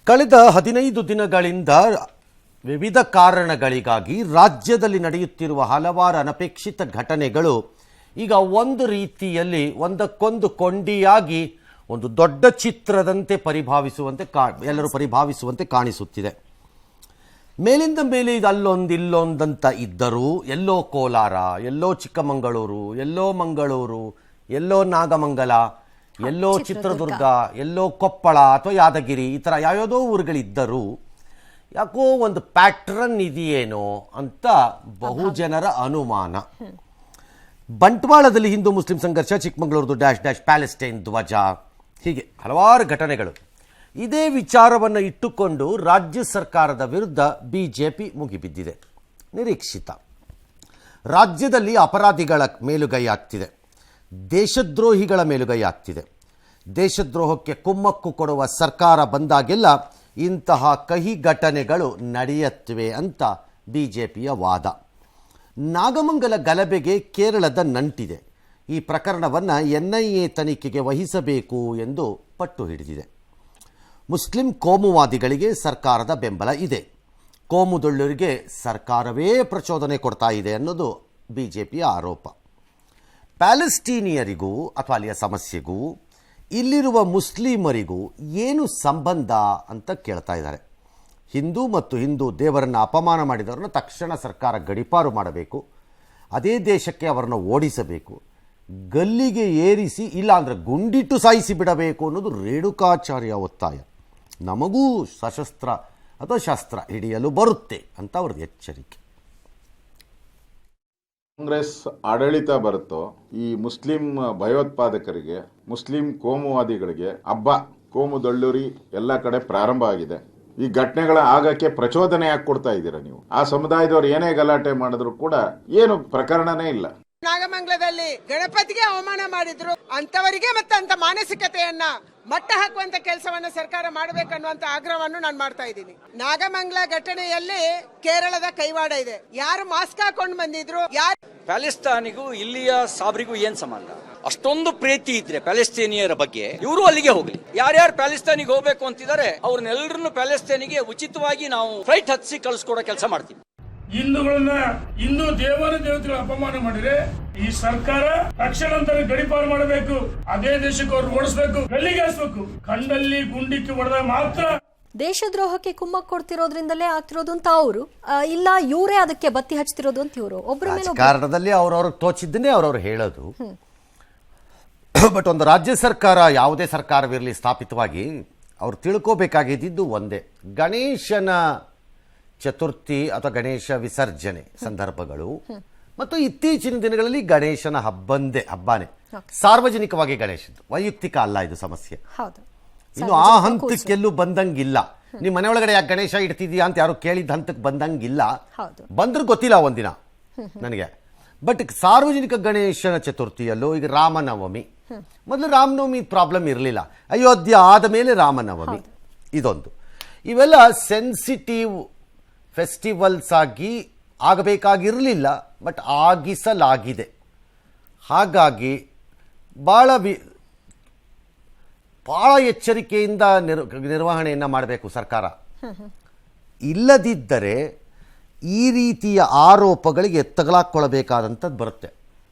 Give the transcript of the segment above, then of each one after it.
ಕಳೆದ 15 ದಿನಗಳಿಂದ ವಿವಿಧ ಕಾರಣಗಳಿಗಾಗಿ ರಾಜ್ಯದಲ್ಲಿ ನಡೆಯುತ್ತಿರುವ ಹಲವಾರು ಅನಪೇಕ್ಷಿತ ಘಟನೆಗಳು ಈಗ ಒಂದು ರೀತಿಯಲ್ಲಿ ಒಂದಕ್ಕೊಂದು ಕೊಂಡಿಯಾಗಿ ಒಂದು ದೊಡ್ಡ ಚಿತ್ರದಂತೆ ಎಲ್ಲರೂ ಪರಿಭಾವಿಸುವಂತೆ ಕಾಣಿಸುತ್ತಿದೆ. ಮೇಲಿಂದ ಮೇಲೆ ಇದು ಇಲ್ಲೊಂದಂತ ಇದ್ದರೂ ಎಲ್ಲೋ ಕೋಲಾರ, ಎಲ್ಲೋ ಚಿಕ್ಕಮಗಳೂರು, ಎಲ್ಲೋ ಮಂಗಳೂರು, ಎಲ್ಲೋ ನಾಗಮಂಗಲ, ಎಲ್ಲೋ ಚಿತ್ರದುರ್ಗ, ಎಲ್ಲೋ ಕೊಪ್ಪಳ ಅಥವಾ ಯಾದಗಿರಿ, ಈ ಥರ ಯಾವ್ಯಾವುದೋ ಊರುಗಳಿದ್ದರೂ ಯಾಕೋ ಒಂದು ಪ್ಯಾಟ್ರನ್ ಇದೆಯೇನೋ ಅಂತ ಬಹುಜನರ ಅನುಮಾನ. ಬಂಟ್ವಾಳದಲ್ಲಿ ಹಿಂದೂ ಮುಸ್ಲಿಂ ಸಂಘರ್ಷ, ಚಿಕ್ಕಮಗಳೂರದು ಡ್ಯಾಶ್ ಪ್ಯಾಲೆಸ್ಟೈನ್ ಧ್ವಜ, ಹೀಗೆ ಹಲವಾರು ಘಟನೆಗಳು. ಇದೇ ವಿಚಾರವನ್ನು ಇಟ್ಟುಕೊಂಡು ರಾಜ್ಯ ಸರ್ಕಾರದ ವಿರುದ್ಧ ಬಿಜೆಪಿ ಮುಗಿಬಿದ್ದಿದೆ. ನಿರೀಕ್ಷಿತ. ರಾಜ್ಯದಲ್ಲಿ ಅಪರಾಧಿಗಳ ಮೇಲುಗೈ ಆಗ್ತಿದೆ, ದೇಶದ್ರೋಹಿಗಳ ಮೇಲುಗೈ ಆಗ್ತಿದೆ. ದೇಶದ್ರೋಹಕ್ಕೆ ಕುಮ್ಮಕ್ಕು ಕೊಡುವ ಸರ್ಕಾರ ಬಂದಾಗೆಲ್ಲ ಇಂತಹ ಕಹಿ ಘಟನೆಗಳು ನಡೆಯುತ್ತವೆ ಅಂತ ಬಿಜೆಪಿಯ ವಾದ. ನಾಗಮಂಗಲ ಗಲಭೆಗೆ ಕೇರಳದ ನಂಟಿದೆ. ಈ ಪ್ರಕರಣವನ್ನು NIA ತನಿಖೆಗೆ ವಹಿಸಬೇಕು ಎಂದು ಪಟ್ಟು ಹಿಡಿದಿದೆ. ಮುಸ್ಲಿಂ ಕೋಮುವಾದಿಗಳಿಗೆ ಸರ್ಕಾರದ ಬೆಂಬಲ ಇದೆ. ಕೋಮುದೊಳ್ಳರಿಗೆ ಸರ್ಕಾರವೇ ಪ್ರಚೋದನೆ ಕೊಡ್ತಾ ಇದೆ ಅನ್ನೋದು ಬಿಜೆಪಿಯ ಆರೋಪ. ಪ್ಯಾಲೆಸ್ಟೀನಿಯರಿಗೂ ಅಥವಾ ಅಲ್ಲಿಯ ಸಮಸ್ಯೆಗೂ ಇಲ್ಲಿರುವ ಮುಸ್ಲಿಮರಿಗೂ ಏನು ಸಂಬಂಧ ಅಂತ ಕೇಳ್ತಾ ಇದ್ದಾರೆ. ಹಿಂದೂ ಮತ್ತು ಹಿಂದೂ ದೇವರನ್ನು ಅಪಮಾನ ಮಾಡಿದವರನ್ನು ತಕ್ಷಣ ಸರ್ಕಾರ ಗಡೀಪಾರು ಮಾಡಬೇಕು, ಅದೇ ದೇಶಕ್ಕೆ ಅವರನ್ನು ಓಡಿಸಬೇಕು, ಗಲ್ಲಿಗೆ ಏರಿಸಿ ಇಲ್ಲಾಂದರೆ ಗುಂಡಿಟ್ಟು ಸಾಯಿಸಿ ಬಿಡಬೇಕು ಅನ್ನೋದು ರೇಣುಕಾಚಾರ್ಯ ಒತ್ತಾಯ. ನಮಗೂ ಸಶಸ್ತ್ರ ಅಥವಾ ಶಸ್ತ್ರ ಹಿಡಿಯಲು ಬರುತ್ತೆ ಅಂತ ಅವ್ರದ್ದು ಎಚ್ಚರಿಕೆ. ಕಾಂಗ್ರೆಸ್ ಆಡಳಿತ ಬರುತ್ತೋ ಈ ಮುಸ್ಲಿಂ ಭಯೋತ್ಪಾದಕರಿಗೆ, ಮುಸ್ಲಿಂ ಕೋಮುವಾದಿಗಳಿಗೆ ಹಬ್ಬ, ಕೋಮುದಳ್ಳೂರಿ ಎಲ್ಲ ಕಡೆ ಪ್ರಾರಂಭ ಆಗಿದೆ. ಈ ಘಟನೆಗಳ ಆಗಕ್ಕೆ ಪ್ರಚೋದನೆ ಯಾಕೆ ಕೊಡ್ತಾ ಇದ್ದೀರಾ ನೀವು? ಆ ಸಮುದಾಯದವರು ಏನೇ ಗಲಾಟೆ ಮಾಡಿದ್ರು ಕೂಡ ಏನು ಪ್ರಕರಣನೇ ಇಲ್ಲ. ನಾಗಮಂಗಲದಲ್ಲಿ ಗಣಪತಿಗೆ ಅವಮಾನ ಮಾಡಿದ್ರು, ಅಂತವರಿಗೆ ಮತ್ತೆ ಅಂತ ಮಾನಸಿಕತೆಯನ್ನ ಮಟ್ಟ ಹಾಕುವಂತ ಕೆಲಸವನ್ನ ಸರ್ಕಾರ ಮಾಡಬೇಕನ್ನುವಂತ ಆಗ್ರಹವನ್ನು ನಾನು ಮಾಡ್ತಾ ಇದ್ದೀನಿ. ನಾಗಮಂಗಲ ಘಟನೆಯಲ್ಲಿ ಕೇರಳದ ಕೈವಾಡ ಇದೆ. ಯಾರು ಮಾಸ್ಕ್ ಹಾಕೊಂಡು ಬಂದಿದ್ರು, ಯಾರು ಪ್ಯಾಲೆಸ್ತಾನಿಗೂ ಇಲ್ಲಿಯ ಸಾಬ್ರಿಗೂ ಏನ್ ಸಂಬಂಧ? ಅಷ್ಟೊಂದು ಪ್ರೀತಿ ಇದ್ರೆ ಪ್ಯಾಲೆಸ್ತೀನಿಯರ ಬಗ್ಗೆ ಇವರು ಅಲ್ಲಿಗೆ ಹೋಗ್ಲಿ. ಯಾರ್ಯಾರು ಪ್ಯಾಲೆಸ್ತಾನಿಗೆ ಹೋಗ್ಬೇಕು ಅಂತಿದ್ದಾರೆ ಅವ್ರನ್ನೆಲ್ಲರನ್ನು ಪ್ಯಾಲೆಸ್ತಾನಿಗೆ ಉಚಿತವಾಗಿ ನಾವು ಫ್ಲೈಟ್ ಹತ್ತಿಸಿ ಕಳಿಸ್ಕೊಡೋ ಕೆಲಸ ಮಾಡ್ತೀವಿ. ಹಿಂದೂಗಳನ್ನ, ಹಿಂದೂ ದೇವತೆಗಳ ಅಪಮಾನ ಮಾಡಿದ್ರೆ ಈ ಸರ್ಕಾರ ತಕ್ಷಣ ಗಡೀಪಾರು ಮಾಡಬೇಕು, ಅದೇ ದೇಶಕ್ಕೆ ಅವ್ರು ಓಡಿಸ್ಬೇಕು, ಗಲ್ಲಿಗೇರಿಸಬೇಕು. ಕಂಡಲ್ಲಿ ಗುಂಡಿಕ್ಕಿ ಹೊಡೆದ ಮಾತ್ರ ದೇಶದ್ರೋಹಕ್ಕೆ ಕುಮ್ಮಕ್ ಕೊಡ್ತಿರೋದ್ರಿಂದಲೇ ಆಗ್ತಿರೋದು ಅಂತ ಅವರು, ಇಲ್ಲ ಇವರೇ ಅದಕ್ಕೆ ಬತ್ತಿ ಹಚ್ತಿರೋದು ಅಂತ ಇವರು ಒಬ್ಬರ ಮೇಲೆ ಕಾರಣದಲ್ಲಿ ಅವ್ರವ್ರಿಗೆ ತೋಚಿದ್ದನ್ನೇ ಅವ್ರವ್ರು ಹೇಳೋದು. ಬಟ್ ಒಂದು ರಾಜ್ಯ ಸರ್ಕಾರ, ಯಾವುದೇ ಸರ್ಕಾರವಿರಲಿ ಸ್ಥಾಪಿತವಾಗಿ, ಅವ್ರು ತಿಳ್ಕೋಬೇಕಾಗಿದ್ದು ಒಂದೇ, ಗಣೇಶನ ಚತುರ್ಥಿ ಅಥವಾ ಗಣೇಶ ವಿಸರ್ಜನೆ ಸಂದರ್ಭಗಳು ಮತ್ತು ಇತ್ತೀಚಿನ ದಿನಗಳಲ್ಲಿ ಗಣೇಶನ ಹಬ್ಬನೇ ಸಾರ್ವಜನಿಕವಾಗಿ ಗಣೇಶದ್ದು, ವೈಯಕ್ತಿಕ ಅಲ್ಲ ಇದು ಸಮಸ್ಯೆ. ಇನ್ನು ಆ ಹಂತಕ್ಕೆಲ್ಲೂ ಬಂದಂಗಿಲ್ಲ. ನಿಮ್ಮ ಮನೆ ಒಳಗಡೆ ಯಾಕೆ ಗಣೇಶ ಇಡ್ತಿದ್ಯಾ ಅಂತ ಯಾರು ಕೇಳಿದ ಹಂತಕ್ಕೆ ಬಂದಂಗಿಲ್ಲ. ಬಂದ್ರೂ ಗೊತ್ತಿಲ್ಲ ಒಂದಿನ ನನಗೆ. ಬಟ್ ಸಾರ್ವಜನಿಕ ಗಣೇಶನ ಚತುರ್ಥಿಯಲ್ಲೂ ಈಗ ರಾಮನವಮಿ, ಮೊದಲು ರಾಮನವಮಿ ಪ್ರಾಬ್ಲಮ್ ಇರಲಿಲ್ಲ, ಅಯೋಧ್ಯ ಆದ ಮೇಲೆ ರಾಮನವಮಿ, ಇದೊಂದು. ಇವೆಲ್ಲ ಸೆನ್ಸಿಟಿವ್ ಫೆಸ್ಟಿವಲ್ಸ್ ಆಗಿ ಆಗಬೇಕಾಗಿರಲಿಲ್ಲ, ಬಟ್ ಆಗಿಸಲಾಗಿದೆ. ಹಾಗಾಗಿ ಭಾಳ ಎಚ್ಚರಿಕೆಯಿಂದ ನಿರ್ವಹಣೆಯನ್ನು ಮಾಡಬೇಕು ಸರ್ಕಾರ. ಇಲ್ಲದಿದ್ದರೆ ಈ ರೀತಿಯ ಆರೋಪಗಳಿಗೆ ತಗಲಾಕೊಳ್ಳಬೇಕಾದಂಥದ್ದು ಬರುತ್ತೆ.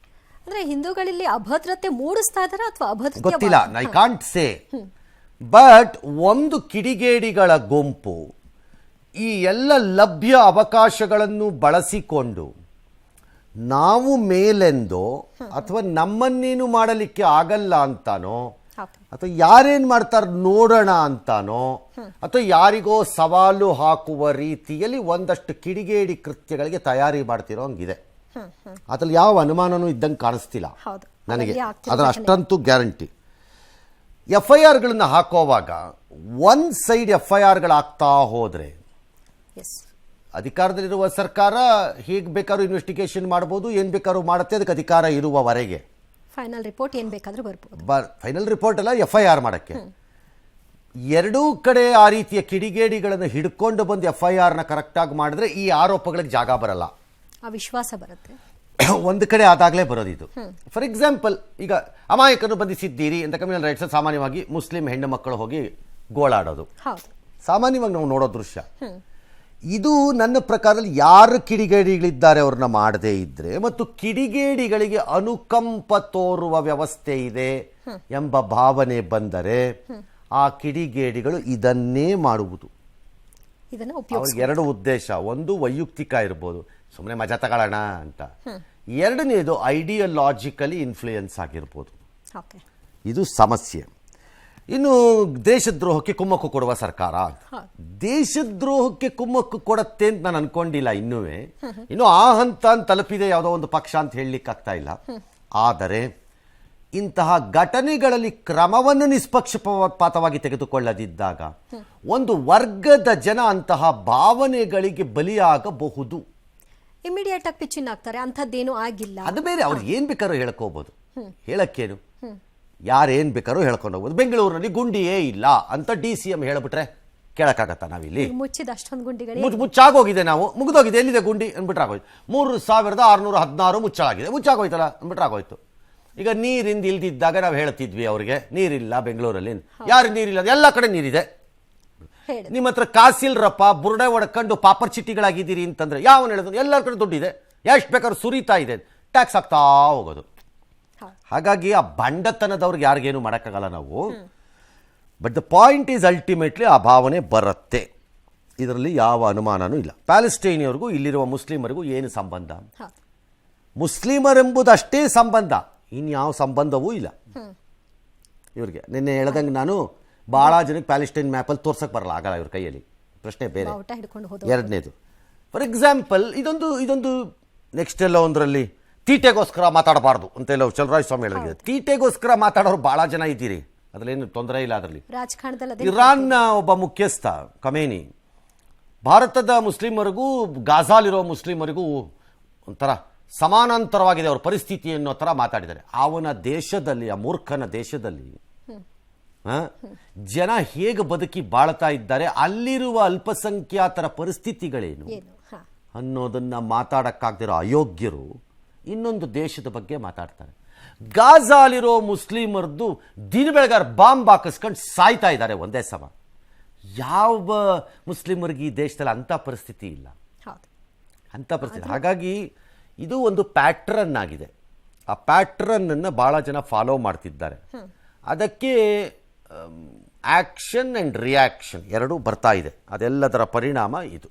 ಅಂದ್ರೆ ಹಿಂದೂಗಳಲ್ಲಿ ಅಭದ್ರತೆ ಮೂಡಿಸ್ತಾ ಇದ್ದಾರೆ ಅಥವಾ ಅಭದ್ರತೆ ಗೊತ್ತಿಲ್ಲ, ಐ ಕಾಂಟ್ ಸೇ. ಬಟ್ ಒಂದು ಕಿಡಿಗೇಡಿಗಳ ಗುಂಪು ಈ ಎಲ್ಲ ಲಭ್ಯ ಅವಕಾಶಗಳನ್ನು ಬಳಸಿಕೊಂಡು ನಾವು ಮೇಲೆಂದೋ ಅಥವಾ ನಮ್ಮನ್ನೇನು ಮಾಡಲಿಕ್ಕೆ ಆಗಲ್ಲ ಅಂತಾನೋ ಅಥವಾ ಯಾರೇನು ಮಾಡ್ತಾರೆ ನೋಡೋಣ ಅಂತಾನೋ ಅಥವಾ ಯಾರಿಗೋ ಸವಾಲು ಹಾಕುವ ರೀತಿಯಲ್ಲಿ ಒಂದಷ್ಟು ಕಿಡಿಗೇಡಿ ಕೃತ್ಯಗಳಿಗೆ ತಯಾರಿ ಮಾಡ್ತಿರೋ ಹಂಗಿದೆ. ಅದ್ರಲ್ಲಿ ಯಾವ ಅನುಮಾನನೂ ಇದ್ದಂಗೆ ಕಾಣಿಸ್ತಿಲ್ಲ ನನಗೆ, ಅದರ ಅಷ್ಟಂತೂ ಗ್ಯಾರಂಟಿ. FIRಗಳನ್ನು ಹಾಕೋವಾಗ ಒನ್ ಸೈಡ್ FIRಗಳಾಗ್ತಾ ಹೋದರೆ ಅಧಿಕಾರದಲ್ಲಿರುವ ಸರ್ಕಾರ ಹೇಗೆ ಬೇಕಾದ್ರೂ ಇನ್ವೆಸ್ಟಿಗೇಷನ್ ಮಾಡ್ಬೋದು, ಏನು ಬೇಕಾದ್ರೂ ಮಾಡುತ್ತೆ, ಅದಕ್ಕೆ ಅಧಿಕಾರ ಇರುವವರೆಗೆ. ಫೈನಲ್ ರಿಪೋರ್ಟ್ ಏನು ಬೇಕಾದ್ರೂ ಬರ್ಬೋದು. ಫೈನಲ್ ರಿಪೋರ್ಟ್ ಅಲ್ಲ, FIR ಮಾಡೋಕ್ಕೆ. ಎರಡೂ ಕಡೆ ಆ ರೀತಿಯ ಕಿಡಿಗೇಡಿಗಳನ್ನು ಹಿಡ್ಕೊಂಡು ಬಂದು FIRನ ಕರೆಕ್ಟಾಗಿ ಮಾಡಿದ್ರೆ ಈ ಆರೋಪಗಳಿಗೆ ಜಾಗ ಬರಲ್ಲ, ಆ ವಿಶ್ವಾಸ ಬರುತ್ತೆ. ಒಂದು ಕಡೆ ಆದಾಗಲೇ ಬರೋದಿದು. ಫಾರ್ ಎಕ್ಸಾಂಪಲ್, ಈಗ ಅಮಾಯಕನ್ನು ಬಂಧಿಸಿದ್ದೀರಿ ಅಂತ ಕಮ್ಯುನಲ್ ರೈಟ್ಸ್ ಸಾಮಾನ್ಯವಾಗಿ ಮುಸ್ಲಿಂ ಹೆಣ್ಣು ಮಕ್ಕಳು ಹೋಗಿ ಗೋಳಾಡೋದು ಸಾಮಾನ್ಯವಾಗಿ ನಾವು ನೋಡೋ ದೃಶ್ಯ. ಇದು ನನ್ನ ಪ್ರಕಾರದಲ್ಲಿ ಯಾರು ಕಿಡಿಗೇಡಿಗಳಿದ್ದಾರೆ ಅವ್ರನ್ನ ಮಾಡದೇ ಇದ್ರೆ ಮತ್ತು ಕಿಡಿಗೇಡಿಗಳಿಗೆ ಅನುಕಂಪ ತೋರುವ ವ್ಯವಸ್ಥೆ ಇದೆ ಎಂಬ ಭಾವನೆ ಬಂದರೆ ಆ ಕಿಡಿಗೇಡಿಗಳು ಇದನ್ನೇ ಮಾಡುವುದು. ಇದನ್ನ ಅವ್ರಿಗೆ ಎರಡು ಉದ್ದೇಶ, ಒಂದು ವೈಯಕ್ತಿಕ ಇರ್ಬೋದು, ಸುಮ್ಮನೆ ಮಜಾ ತಗೊಳ್ಳೋಣ ಅಂತ, ಎರಡನೇದು ಐಡಿಯಾಲಜಿಕಲಿ ಇನ್ಫ್ಲೂಯೆನ್ಸ್ ಆಗಿರ್ಬೋದು. ಓಕೆ. ಇದು ಸಮಸ್ಯೆ. ಇನ್ನು ದೇಶದ್ರೋಹಕ್ಕೆ ಕುಮ್ಮಕ್ಕು ಕೊಡುವ ಸರ್ಕಾರ, ದೇಶದ್ರೋಹಕ್ಕೆ ಕುಮ್ಮಕ್ಕು ಕೊಡತ್ತೆ ಅಂತ ನಾನು ಅನ್ಕೊಂಡಿಲ್ಲ. ಇನ್ನು ಆ ಹಂತ ತಲುಪಿದೆ ಯಾವುದೋ ಒಂದು ಪಕ್ಷ ಅಂತ ಹೇಳಲಿಕ್ಕೆ ಆಗ್ತಾ ಇಲ್ಲ. ಆದರೆ ಇಂತಹ ಘಟನೆಗಳಲ್ಲಿ ಕ್ರಮವನ್ನು ನಿಷ್ಪಕ್ಷಪಾತವಾಗಿ ತೆಗೆದುಕೊಳ್ಳದಿದ್ದಾಗ ಒಂದು ವರ್ಗದ ಜನ ಅಂತಹ ಭಾವನೆಗಳಿಗೆ ಬಲಿಯಾಗಬಹುದು. ಇಮಿಡಿಯೇಟ್ ಆಗಿ ಪಿಚ್ಚಿನ್ ಆಗ್ತಾರೆ, ಅಂಥದ್ದೇನು ಆಗಿಲ್ಲ. ಅದು ಬೇರೆ, ಅವ್ರು ಏನ್ ಬೇಕಾದ್ರೂ ಹೇಳ್ಕೋಬಹುದು. ಹೇಳಕ್ಕೇನು, ಯಾರೇನ್ ಬೇಕಾದ್ರೂ ಹೇಳ್ಕೊಂಡು ಹೋಗ್ಬೋದು. ಬೆಂಗಳೂರಿನಲ್ಲಿ ಗುಂಡಿಯೇ ಇಲ್ಲ ಅಂತ DCM ಹೇಳ್ಬಿಟ್ರೆ ಕೇಳಕ್ಕಾಗತ್ತ? ನಾವಿಲ್ಲಿ ಮುಚ್ಚಿದ ಅಷ್ಟೊಂದು ಗುಂಡಿಗಳು ಮುಚ್ಚಾಗೋಗಿದೆ, ನಾವು ಮುಗಿದೋಗಿದೆ, ಎಲ್ಲಿದೆ ಗುಂಡಿ ಅಂದ್ಬಿಟ್ರೆ ಆಗೋಯ್ತು. 3616 ಮುಚ್ಚಾಗಿದೆ, ಮುಚ್ಚಾಗೋಯ್ತಲ್ಲ ಅಂದ್ಬಿಟ್ರೆ ಆಗೋಯ್ತು. ಈಗ ನೀರಿಂದ ಇಲ್ದಿದ್ದಾಗ ನಾವು ಹೇಳ್ತಿದ್ವಿ ಅವ್ರಿಗೆ ನೀರಿಲ್ಲ ಬೆಂಗಳೂರಲ್ಲಿ. ಯಾರು ನೀರಿಲ್ಲ? ಎಲ್ಲ ಕಡೆ ನೀರಿದೆ. ನಿಮ್ಮ ಹತ್ರ ಕಾಸಿಲ್ರಪ್ಪ, ಬುರುಡೆ ಹೊಡ್ಕೊಂಡು ಪಾಪರ್ ಚಿಟ್ಟಿಗಳಾಗಿದ್ದೀರಿ ಅಂತಂದ್ರೆ ಯಾವನು ಹೇಳಿದ್ರು? ಎಲ್ಲರ ಕಡೆ ದುಡ್ಡಿದೆ, ಎಷ್ಟು ಬೇಕಾದ್ರೂ ಸುರಿತಾ ಇದೆ, ಟ್ಯಾಕ್ಸ್ ಆಗ್ತಾ ಹೋಗೋದು. ಹಾಗಾಗಿ ಆ ಬಂಡತನದವ್ರಿಗೆ ಯಾರಿಗೇನು ಮಾಡೋಕ್ಕಾಗಲ್ಲ ನಾವು. But the point is ultimately ಆ ಭಾವನೆ ಬರುತ್ತೆ, ಇದರಲ್ಲಿ ಯಾವ ಅನುಮಾನನೂ ಇಲ್ಲ. ಪ್ಯಾಲೆಸ್ಟೈನಿಯವ್ರಿಗೂ ಇಲ್ಲಿರುವ ಮುಸ್ಲಿಮರಿಗೂ ಏನು ಸಂಬಂಧ? ಮುಸ್ಲಿಮರೆಂಬುದು ಅಷ್ಟೇ ಸಂಬಂಧ, ಇನ್ಯಾವ ಸಂಬಂಧವೂ ಇಲ್ಲ ಇವ್ರಿಗೆ. ನಿನ್ನೆ ಹೇಳ್ದಂಗೆ ನಾನು ಭಾಳ ಜನಕ್ಕೆ ಪ್ಯಾಲೆಸ್ಟೈನ್ ಮ್ಯಾಪಲ್ಲಿ ತೋರ್ಸಕ್ಕೆ ಬರಲ್ಲ, ಆಗಲ್ಲ ಇವ್ರ ಕೈಯಲ್ಲಿ. ಪ್ರಶ್ನೆ ಬೇರೆ. ಎರಡನೇದು, ಫಾರ್ ಎಕ್ಸಾಂಪಲ್, ಇದೊಂದು ನೆಕ್ಸ್ಟ್ ಎಲ್ಲೋ ಒಂದರಲ್ಲಿ ತೀಟೆಗೋಸ್ಕರ ಮಾತಾಡಬಾರ್ದು ಅಂತೆಲ್ಲ ಚಲರಾಯ ಸ್ವಾಮಿ ಹೇಳಿದೆ. ತೀಟೆಗೋಸ್ಕರ ಮಾತಾಡೋರು ಭಾಳ ಜನ ಇದ್ದೀರಿ, ಅದರಲ್ಲೇನು ತೊಂದರೆ ಇಲ್ಲ. ಅದರಲ್ಲಿ ಇರಾನ್ನ ಒಬ್ಬ ಮುಖ್ಯಸ್ಥ ಖಮೇನಿ ಭಾರತದ ಮುಸ್ಲಿಮರಿಗೂ ಗಾಜಾಲಿರೋ ಮುಸ್ಲಿಮರಿಗೂ ಒಂಥರ ಸಮಾನಾಂತರವಾಗಿದೆ ಅವ್ರ ಪರಿಸ್ಥಿತಿ ಅನ್ನೋ ಥರ ಮಾತಾಡಿದ್ದಾರೆ. ಅವನ ದೇಶದಲ್ಲಿ, ಆ ಮೂರ್ಖನ ದೇಶದಲ್ಲಿ ಜನ ಹೇಗೆ ಬದುಕಿ ಬಾಳ್ತಾ ಇದ್ದಾರೆ, ಅಲ್ಲಿರುವ ಅಲ್ಪಸಂಖ್ಯಾತರ ಪರಿಸ್ಥಿತಿಗಳೇನು ಅನ್ನೋದನ್ನ ಮಾತಾಡಕ್ಕಾಗ್ದಿರೋ ಅಯೋಗ್ಯರು ಇನ್ನೊಂದು ದೇಶದ ಬಗ್ಗೆ ಮಾತಾಡ್ತಾರೆ. ಗಾಜಾಲಿರೋ ಮುಸ್ಲಿಮರದ್ದು ದಿನ ಬೆಳಗಾರ ಬಾಂಬ್ ಹಾಕಿಸ್ಕೊಂಡು ಸಾಯ್ತಾ ಇದ್ದಾರೆ ಒಂದೇ ಸಮ. ಯಾವ ಮುಸ್ಲಿಮರಿಗೆ ಈ ದೇಶದಲ್ಲಿ ಅಂಥ ಪರಿಸ್ಥಿತಿ ಇಲ್ಲ, ಅಂಥ ಪರಿಸ್ಥಿತಿ. ಹಾಗಾಗಿ ಇದು ಒಂದು ಪ್ಯಾಟ್ರನ್ ಆಗಿದೆ. ಆ ಪ್ಯಾಟ್ರನ್ನನ್ನು ಭಾಳ ಜನ ಫಾಲೋ ಮಾಡ್ತಿದ್ದಾರೆ. ಅದಕ್ಕೆ ಆ್ಯಕ್ಷನ್ ಆ್ಯಂಡ್ ರಿಯಾಕ್ಷನ್ ಎರಡೂ ಬರ್ತಾ ಇದೆ. ಅದೆಲ್ಲದರ ಪರಿಣಾಮ ಇದು.